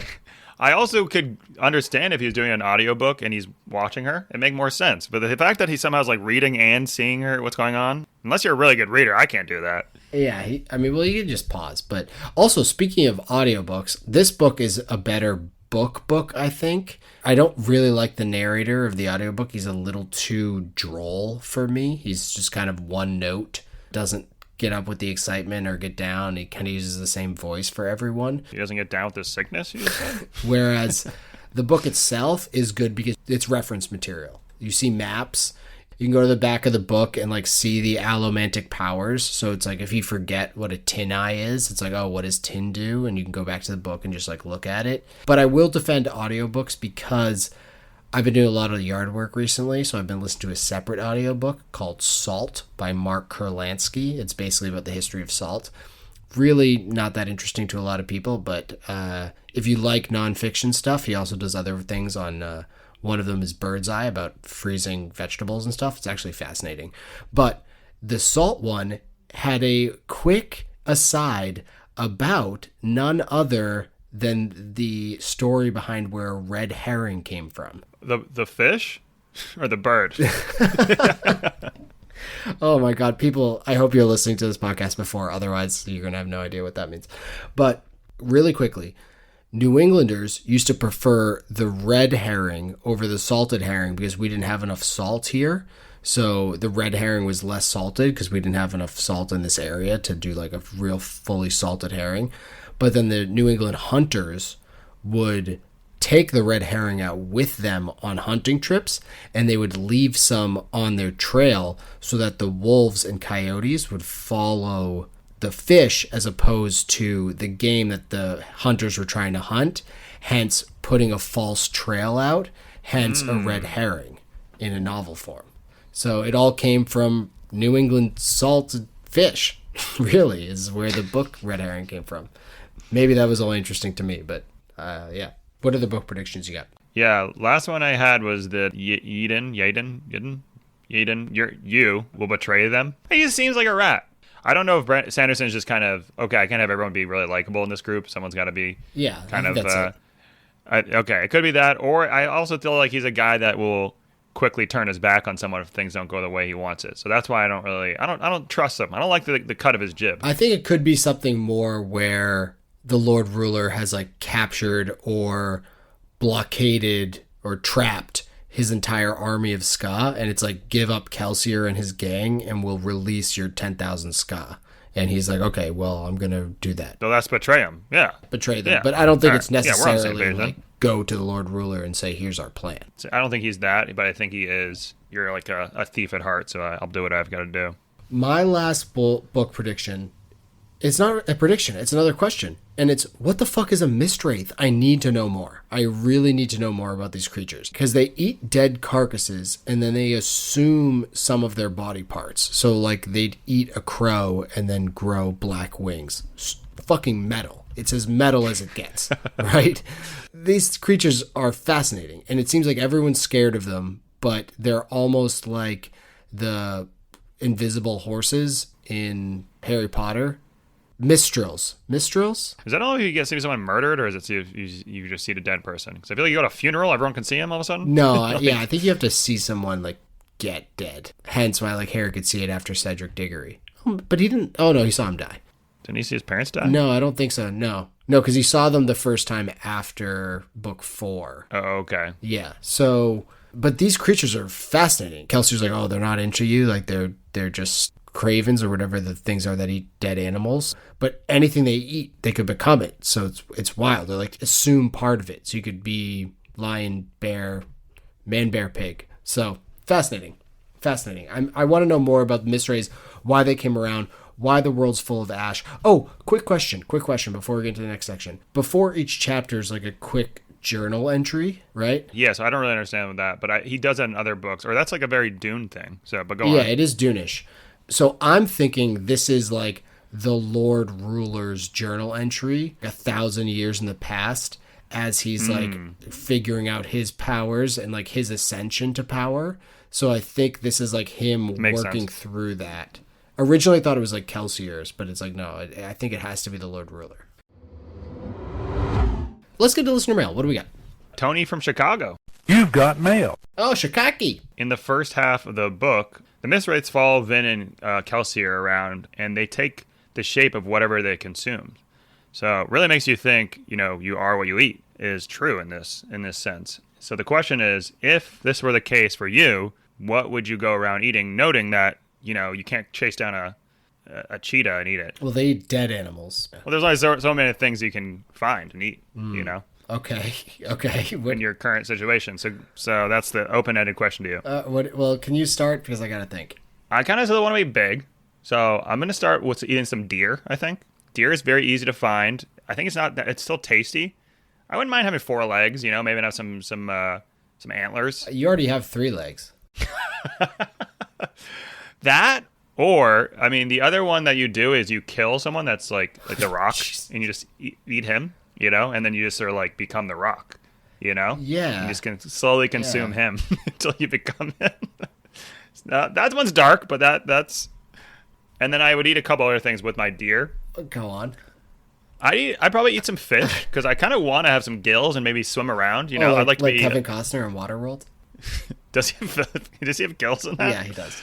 I also could understand if he was doing an audiobook and he's watching her. It'd make more sense. But the fact that he somehow is like reading and seeing her, what's going on, unless you're a really good reader, I can't do that. Yeah, you can just pause. But also, speaking of audiobooks, this book is a better book, I think. I don't really like the narrator of the audiobook. He's a little too droll for me. He's just kind of one note, doesn't get up with the excitement or get down. He kind of uses the same voice for everyone. He doesn't get down with the sickness, you said? Whereas the book itself is good because it's reference material. You see maps. You can go to the back of the book and like see the allomantic powers. So it's like if you forget what a tin eye is, it's like, oh, what does tin do? And you can go back to the book and just like look at it. But I will defend audiobooks because I've been doing a lot of yard work recently. So I've been listening to a separate audiobook called Salt by Mark Kurlansky. It's basically about the history of salt. Really not that interesting to a lot of people, but if you like nonfiction stuff, he also does other things on... one of them is Bird's Eye, about freezing vegetables and stuff. It's actually fascinating. But the salt one had a quick aside about none other than the story behind where red herring came from. The fish or the bird? Oh my God, people, I hope you're listening to this podcast before. Otherwise, you're going to have no idea what that means. But really quickly, New Englanders used to prefer the red herring over the salted herring because we didn't have enough salt here. So the red herring was less salted because we didn't have enough salt in this area to do like a real fully salted herring. But then the New England hunters would take the red herring out with them on hunting trips, and they would leave some on their trail so that the wolves and coyotes would follow the fish as opposed to the game that the hunters were trying to hunt, hence putting a false trail out, hence a red herring in a novel form. So it all came from New England salted fish, really, is where the book Red Herring came from. Maybe that was only interesting to me, but yeah. What are the book predictions you got? Yeah, last one I had was that Yaden, you will betray them. He just seems like a rat. I don't know if Sanderson's just kind of, okay, I can't have everyone be really likable in this group. Someone's got to be kind of, okay, it could be that. Or I also feel like he's a guy that will quickly turn his back on someone if things don't go the way he wants it. So that's why I don't trust him. I don't like the cut of his jib. I think it could be something more where the Lord Ruler has like captured or blockaded or trapped his entire army of ska, and it's like, give up Kelsier and his gang and we'll release your 10,000 ska. And he's like, okay, well, I'm going to do that. So let's betray him. Yeah. Betray them. Yeah. But I don't think it's necessarily like go to the Lord Ruler and say, here's our plan. So I don't think he's that, but I think he is. You're like a thief at heart, so I'll do what I've got to do. My last book prediction, it's not a prediction, it's another question. And it's, what the fuck is a mistwraith? I need to know more. I really need to know more about these creatures. Because they eat dead carcasses and then they assume some of their body parts. So like they'd eat a crow and then grow black wings. Fucking metal. It's as metal as it gets, right? These creatures are fascinating. And it seems like everyone's scared of them, but they're almost like the invisible horses in Harry Potter. Mistrils. Is that all you get to see someone murdered, or is it you just see the dead person? Because I feel like you go to a funeral, everyone can see him all of a sudden. No, yeah, I think you have to see someone like get dead. Hence why like Harry could see it after Cedric Diggory. But he didn't. Oh no, he saw him die. Didn't he see his parents die? No, I don't think so. No, because he saw them the first time after book 4. Oh, okay. Yeah. So, but these creatures are fascinating. Kelsey's like, oh, they're not into you. Like they're just cravens or whatever the things are that eat dead animals, but anything they eat they could become it. So it's wild. They're like assume part of it, so you could be lion, bear, Man, bear, pig. So fascinating. I want to know more about the Mistwraiths, why they came around, why the world's full of ash. Oh, quick question before we get into the next section. Before each chapter is like a quick journal entry, right? Yeah, so I don't really understand that, but he does that in other books, or that's like a very Dune thing. So, but go on. Yeah, it is Dune-ish. So I'm thinking this is like the Lord Ruler's journal entry 1,000 years in the past as he's like figuring out his powers and like his ascension to power. So I think this is like him working through that. Originally I thought it was like Kelsier's, but it's like, no, I think it has to be the Lord Ruler. Let's get to listener mail. What do we got? Tony from Chicago. You've got mail. Oh, Chicago. In the first half of the book, the Mistwraiths follow Vin and Kelsier around, and they take the shape of whatever they consume. So it really makes you think, you are what you eat is true in this sense. So the question is, if this were the case for you, what would you go around eating, noting that, you can't chase down a cheetah and eat it? Well, they eat dead animals. Well, there's only so many things you can find and eat, Okay. in your current situation. So that's the open-ended question to you. Well, can you start? Because I got to think. I kind of still want to be big. So I'm going to start with eating some deer, I think. Deer is very easy to find. I think it's still tasty. I wouldn't mind having 4 legs, maybe have some antlers. You already have 3 legs. That, or, the other one that you do is you kill someone that's like the Rock, and you just eat him, and then you just sort of like become the Rock, Yeah. You just can slowly consume him until you become him. That one's dark, but that's... And then I would eat a couple other things with my deer. Go on. I'd probably eat some fish, because I kind of want to have some gills and maybe swim around, I'd like to be... Kevin Costner in Waterworld? Does he have gills in that? Yeah, he does.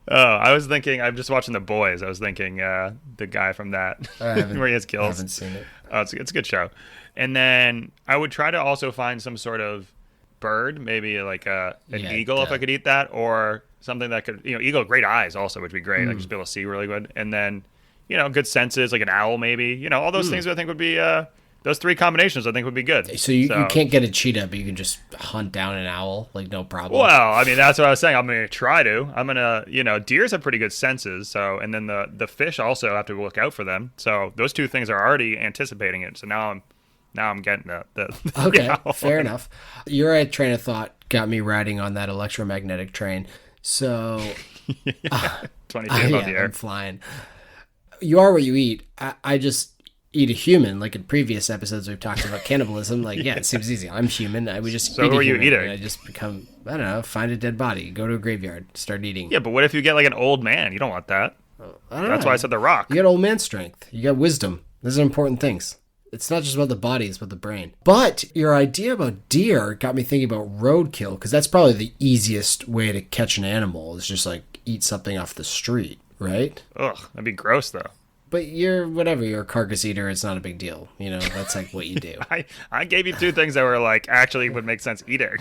Oh, I was thinking, I'm just watching The Boys. I was thinking the guy from that, where he has gills. I haven't seen it. Oh, it's a good show. And then I would try to also find some sort of bird, maybe like an eagle, if I could eat that, or something that could, eagle, great eyes also, which would be great. Like just be able to see really good. And then, good senses, like an owl maybe. All those things I think would be, those 3 combinations I think would be good. So you can't get a cheetah, but you can just hunt down an owl, like no problem. Well, that's what I was saying. I'm going to try to. I'm going to, deers have pretty good senses. So, and then the fish also have to look out for them. So those 2 things are already anticipating it. So now I'm getting the okay, fair enough. Your train of thought got me riding on that electromagnetic train. So 20 feet above the air. I'm flying. You are what you eat. I just eat a human. Like in previous episodes we've talked about cannibalism. Like, yeah, it seems easy. I'm human. I would just eat a human. You eating? And I just become, I don't know, find a dead body, go to a graveyard, start eating. Yeah, but what if you get like an old man? You don't want that. That's why I said the Rock. You got old man strength. You got wisdom. Those are important things. It's not just about the body, it's about the brain. But your idea about deer got me thinking about roadkill, because that's probably the easiest way to catch an animal, is just like eat something off the street, right? Ugh, that'd be gross though. But you're a carcass eater, it's not a big deal. That's like what you do. I gave you 2 things that were like actually would make sense eating.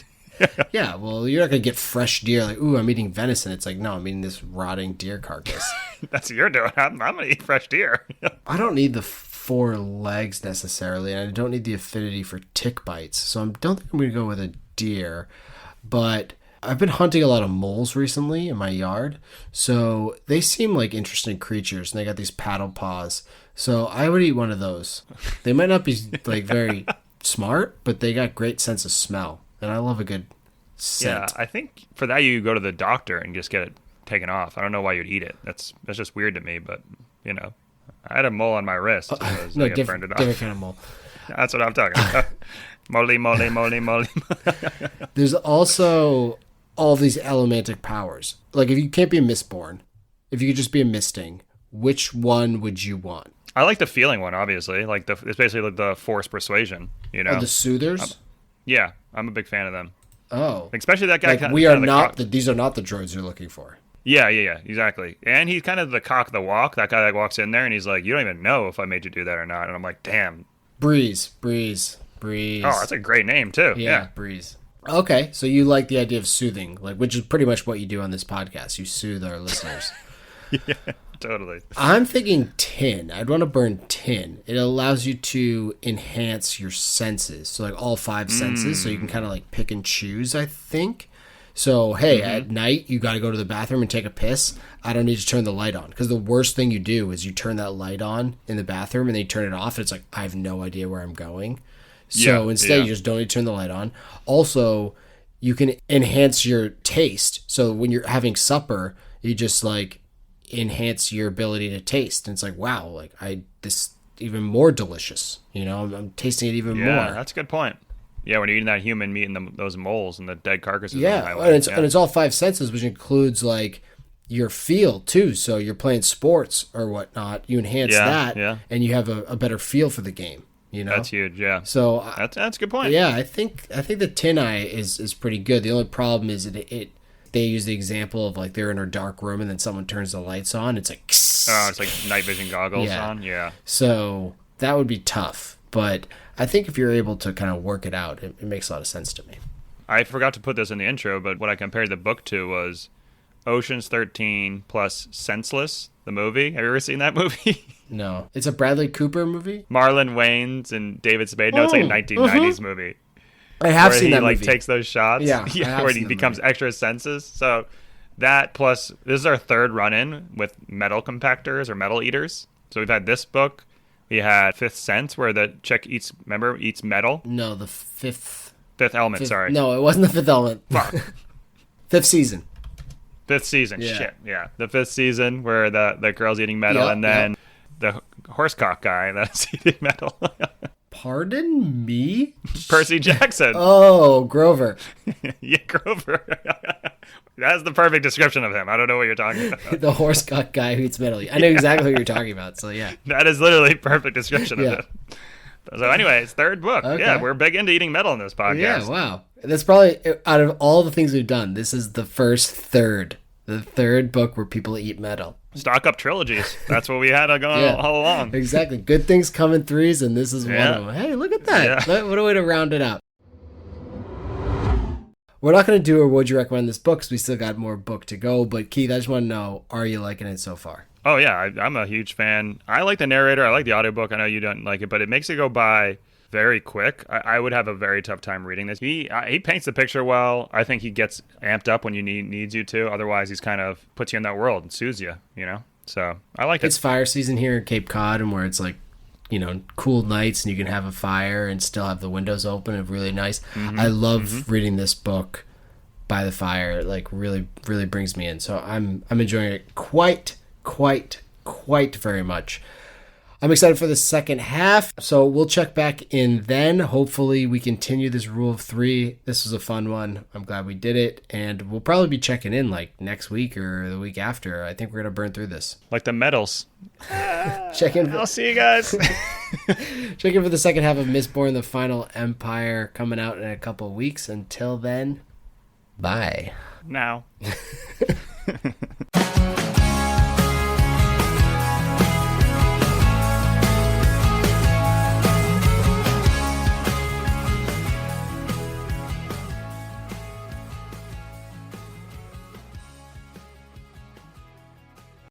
Yeah, well, you're not going to get fresh deer like, ooh, I'm eating venison. It's like, no, I'm eating this rotting deer carcass. That's what you're doing. I'm going to eat fresh deer. I don't need the 4 legs necessarily, and I don't need the affinity for tick bites. So I don't think I'm going to go with a deer. But I've been hunting a lot of moles recently in my yard. So they seem like interesting creatures, and they got these paddle paws. So I would eat one of those. They might not be like very smart, but they got great sense of smell. And I love a good scent. Yeah, I think for that you go to the doctor and just get it taken off. I don't know why you'd eat it. That's just weird to me, but I had a mole on my wrist. No, different kind of mole. That's what I'm talking about. Mole. There's also all these elementic powers. Like if you can't be a Mistborn, if you could just be a Misting, which one would you want? I like the feeling one, obviously. Like it's basically like the force persuasion. Oh, the Soothers? Yeah, I'm a big fan of them. Oh, especially that guy. Like these are not the droids you're looking for. Yeah, exactly. And he's kind of the cock of the walk. That guy that walks in there and he's like, "You don't even know if I made you do that or not." And I'm like, "Damn." Breeze. Oh, that's a great name too. Yeah, Breeze. Okay, so you like the idea of soothing, like which is pretty much what you do on this podcast. You soothe our listeners. Yeah. Totally. I'm thinking tin. I'd want to burn tin. It allows you to enhance your senses. So like all 5 senses. So you can kind of like pick and choose, I think. So, hey, at night, you got to go to the bathroom and take a piss. I don't need to turn the light on. Because the worst thing you do is you turn that light on in the bathroom and then you turn it off. And it's like, I have no idea where I'm going. So instead, you just don't need to turn the light on. Also, you can enhance your taste. So when you're having supper, you just like enhance your ability to taste. And it's like, wow, like this even more delicious. You know, I'm tasting it even more. Yeah, that's a good point. Yeah, when you're eating that human meat and those moles and the dead carcasses. Yeah, and it's all 5 senses, which includes like your feel too. So you're playing sports or whatnot, you enhance that, and you have a better feel for the game. You know, that's huge. Yeah. So that's a good point. Yeah, I think the tin eye is pretty good. The only problem is that they use the example of like they're in a dark room and then someone turns the lights on. It's like it's like night vision goggles on. Yeah. So that would be tough, but I think if you're able to kind of work it out, it makes a lot of sense to me. I forgot to put this in the intro, but what I compared the book to was Ocean's 13 plus Senseless, the movie. Have you ever seen that movie? No. It's a Bradley Cooper movie? Marlon Wayans and David Spade. No, it's like a 1990s movie. I have seen that movie. Where he takes those shots. Yeah, where he becomes extra senses. So that plus, this is our third run-in with metal compactors or metal eaters. So we've had this book. We had Fifth Sense, where the chick eats metal. No, the Fifth Element, sorry. No, it wasn't the Fifth Element. Fuck. Fifth Season. Fifth Season, shit, yeah. The 5th season where the girl's eating metal, and then the horsecock guy that's eating metal. Pardon me? Percy Jackson. Oh, Grover. Yeah, Grover. That's the perfect description of him. I don't know what you're talking about. The horsecock guy who eats metal. I know exactly what you're talking about, so yeah. That is literally a perfect description of him. So anyways, third book. Okay. Yeah, we're big into eating metal in this podcast. Yeah, wow. That's probably, out of all the things we've done, this is the first third. The third book where people eat metal. Stock up trilogies. That's what we had going all along. Exactly. Good things come in threes, and this is one of them. Hey, look at that. Yeah. What a way to round it out. We're not going to do a would you recommend this book because we still got more book to go. But Keith, I just want to know, are you liking it so far? Oh, yeah. I'm a huge fan. I like the narrator. I like the audiobook. I know you don't like it, but it makes it go by very quick. I would have a very tough time reading this. He paints the picture well. I think he gets amped up when you needs you to. Otherwise, he's kind of puts you in that world and soothes you, you know? So I like it. It's fire season here in Cape Cod, and where it's like, you know, cool nights and you can have a fire and still have the windows open and really nice. Mm-hmm. I love reading this book by the fire. It like really, really brings me in. So I'm enjoying it quite very much. I'm excited for the second half, so we'll check back in then. Hopefully we continue this rule of 3. This was a fun one. I'm glad we did it, and we'll probably be checking in like next week or the week after. I think we're going to burn through this. Like the medals. Check in. I'll see you guys. Check in for the second half of Mistborn, The Final Empire, coming out in a couple of weeks. Until then, bye. Now.